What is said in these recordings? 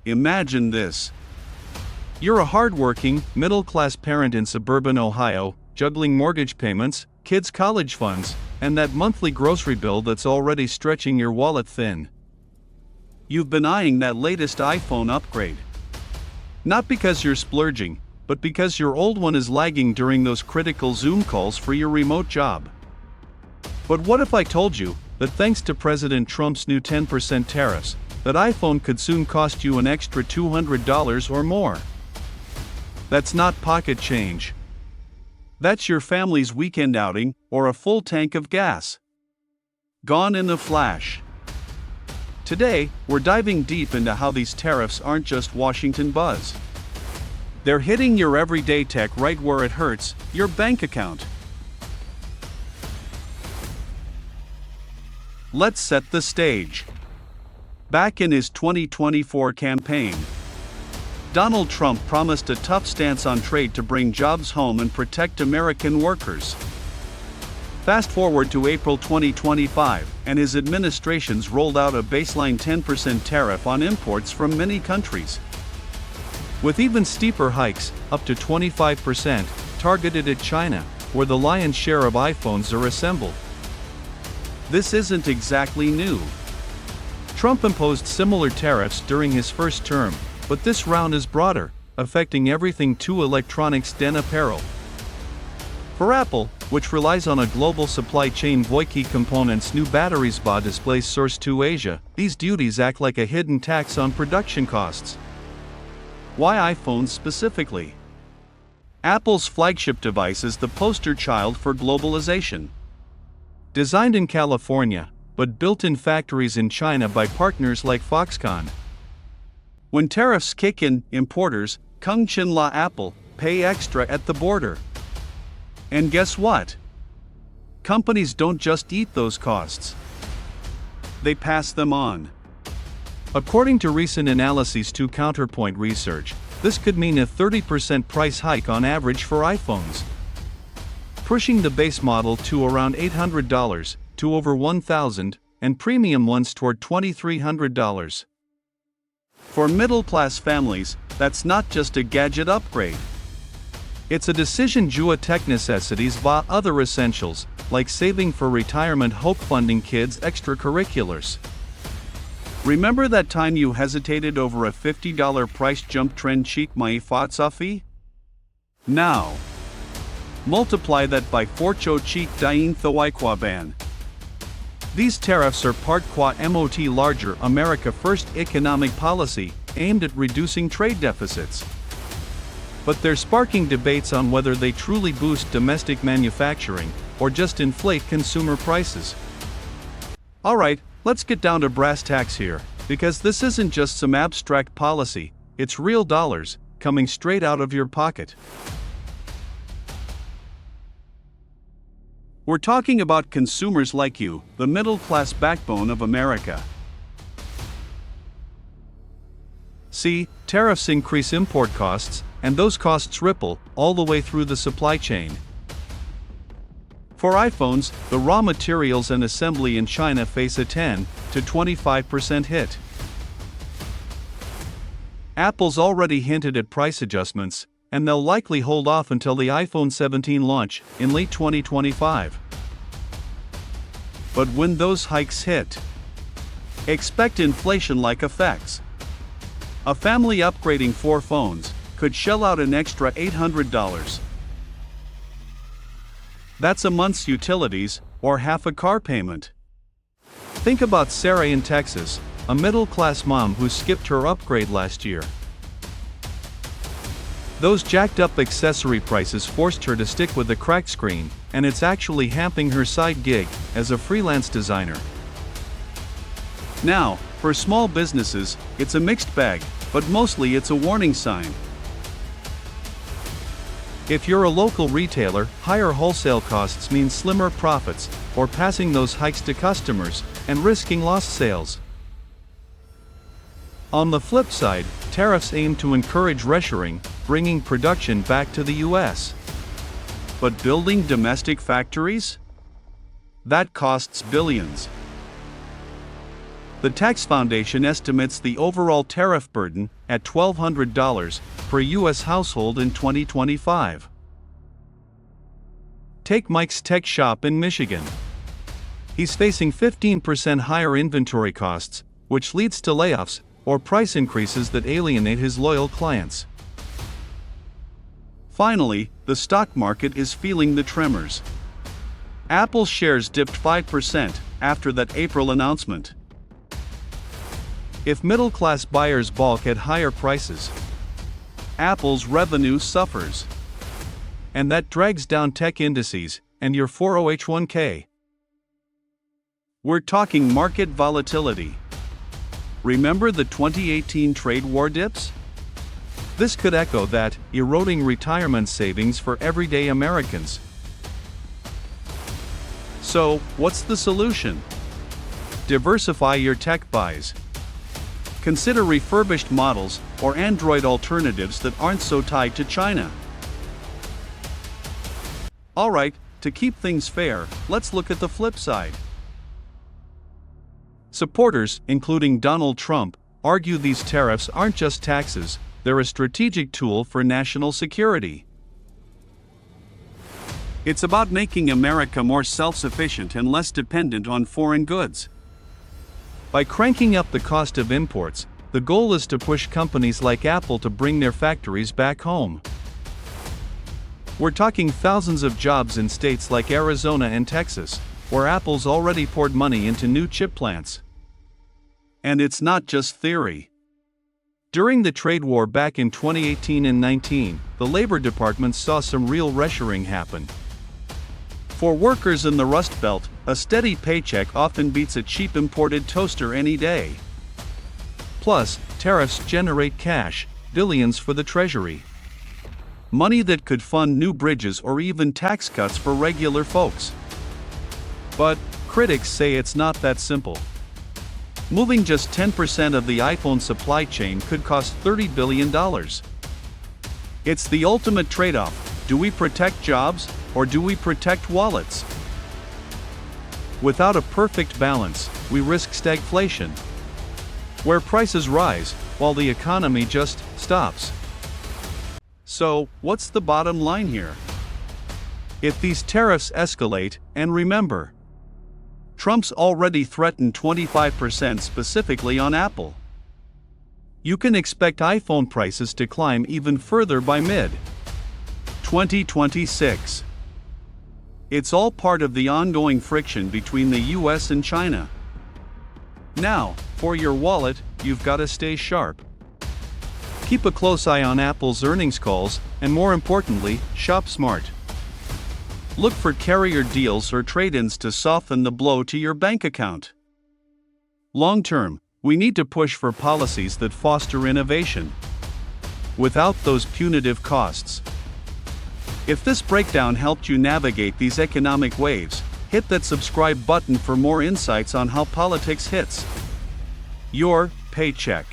Imagine this. You're a hardworking, middle-class parent in suburban Ohio, juggling mortgage payments, kids' college funds, and that monthly grocery bill that's already stretching your wallet thin. You've been eyeing that latest iPhone upgrade. Not because you're splurging, but because your old one is lagging during those critical Zoom calls for your remote job. But what if I told you that thanks to President Trump's new 10% tariffs, that iPhone could soon cost you an extra $200 or more? That's not pocket change. That's your family's weekend outing or a full tank of gas. Gone in a flash. Today, we're diving deep into how these tariffs aren't just Washington buzz. They're hitting your everyday tech right where it hurts, your bank account. Let's set the stage. Back in his 2024 campaign, Donald Trump promised a tough stance on trade to bring jobs home and protect American workers. Fast forward to April 2025, and his administration's rolled out a baseline 10% tariff on imports from many countries, with even steeper hikes, up to 25%, targeted at China, where the lion's share of iPhones are assembled. This isn't exactly new. Trump imposed similar tariffs during his first term, but this round is broader, affecting everything to electronics and apparel. For Apple, which relies on a global supply chain, key components' new batteries displays sourced to Asia, these duties act like a hidden tax on production costs. Why iPhones specifically? Apple's flagship device is the poster child for globalization. Designed in California, but built in factories in China by partners like Foxconn. When tariffs kick in, importers, Kung Chin La Apple, pay extra at the border. And guess what? Companies don't just eat those costs. They pass them on. According to recent analyses to Counterpoint Research, this could mean a 30% price hike on average for iPhones, pushing the base model to around $800 to over $1,000, and premium ones toward $2,300. For middle-class families, that's not just a gadget upgrade. It's a decision due to tech necessities via other essentials, like saving for retirement, hope funding kids' extracurriculars. Remember that time you hesitated over a $50 price jump? Trend cheek my fee? Now, multiply that by 4 cho cheek dain ban. These tariffs are part qua MOT larger America First economic policy aimed at reducing trade deficits. But they're sparking debates on whether they truly boost domestic manufacturing or just inflate consumer prices. Alright, let's get down to brass tacks here, because this isn't just some abstract policy, it's real dollars, coming straight out of your pocket. We're talking about consumers like you, the middle-class backbone of America. See, tariffs increase import costs, and those costs ripple all the way through the supply chain. For iPhones, the raw materials and assembly in China face a 10 to 25% hit. Apple's already hinted at price adjustments, and they'll likely hold off until the iPhone 17 launch in late 2025. But when those hikes hit, expect inflation-like effects. A family upgrading 4 phones could shell out an extra $800. That's a month's utilities, or half a car payment. Think about Sarah in Texas, a middle-class mom who skipped her upgrade last year. Those jacked-up accessory prices forced her to stick with the cracked screen, and it's actually hampering her side gig as a freelance designer. Now, for small businesses, it's a mixed bag, but mostly it's a warning sign. If you're a local retailer, higher wholesale costs mean slimmer profits, or passing those hikes to customers, and risking lost sales. On the flip side, tariffs aim to encourage reshoring, bringing production back to the US. But building domestic factories? That costs billions. The Tax Foundation estimates the overall tariff burden at $1,200 per U.S. household in 2025. Take Mike's tech shop in Michigan. He's facing 15% higher inventory costs, which leads to layoffs or price increases that alienate his loyal clients. Finally, the stock market is feeling the tremors. Apple shares dipped 5% after that April announcement. If middle-class buyers balk at higher prices, Apple's revenue suffers. And that drags down tech indices and your 401k. We're talking market volatility. Remember the 2018 trade war dips? This could echo that, eroding retirement savings for everyday Americans. So, what's the solution? Diversify your tech buys. Consider refurbished models or Android alternatives that aren't so tied to China. Alright, to keep things fair, let's look at the flip side. Supporters, including Donald Trump, argue these tariffs aren't just taxes, they're a strategic tool for national security. It's about making America more self-sufficient and less dependent on foreign goods. By cranking up the cost of imports, the goal is to push companies like Apple to bring their factories back home. We're talking thousands of jobs in states like Arizona and Texas, where Apple's already poured money into new chip plants. And it's not just theory. During the trade war back in 2018 and 19, the Labor Department saw some real reshoring happen. For workers in the Rust Belt, a steady paycheck often beats a cheap imported toaster any day. Plus, tariffs generate cash, billions for the Treasury. Money that could fund new bridges or even tax cuts for regular folks. But critics say it's not that simple. Moving just 10% of the iPhone supply chain could cost $30 billion. It's the ultimate trade-off. Do we protect jobs, or do we protect wallets? Without a perfect balance, we risk stagflation, where prices rise, while the economy just stops. So, what's the bottom line here? If these tariffs escalate, and remember, Trump's already threatened 25% specifically on Apple, you can expect iPhone prices to climb even further by mid-2026. It's all part of the ongoing friction between the US and China. Now, for your wallet, you've got to stay sharp. Keep a close eye on Apple's earnings calls, and more importantly, shop smart. Look for carrier deals or trade-ins to soften the blow to your bank account. Long term, we need to push for policies that foster innovation without those punitive costs. If this breakdown helped you navigate these economic waves, hit that subscribe button for more insights on how politics hits your paycheck.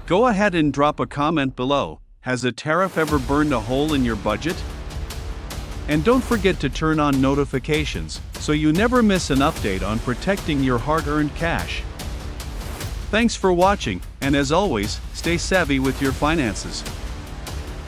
Go ahead and drop a comment below. Has a tariff ever burned a hole in your budget? And don't forget to turn on notifications so you never miss an update on protecting your hard-earned cash. Thanks for watching, and as always, stay savvy with your finances.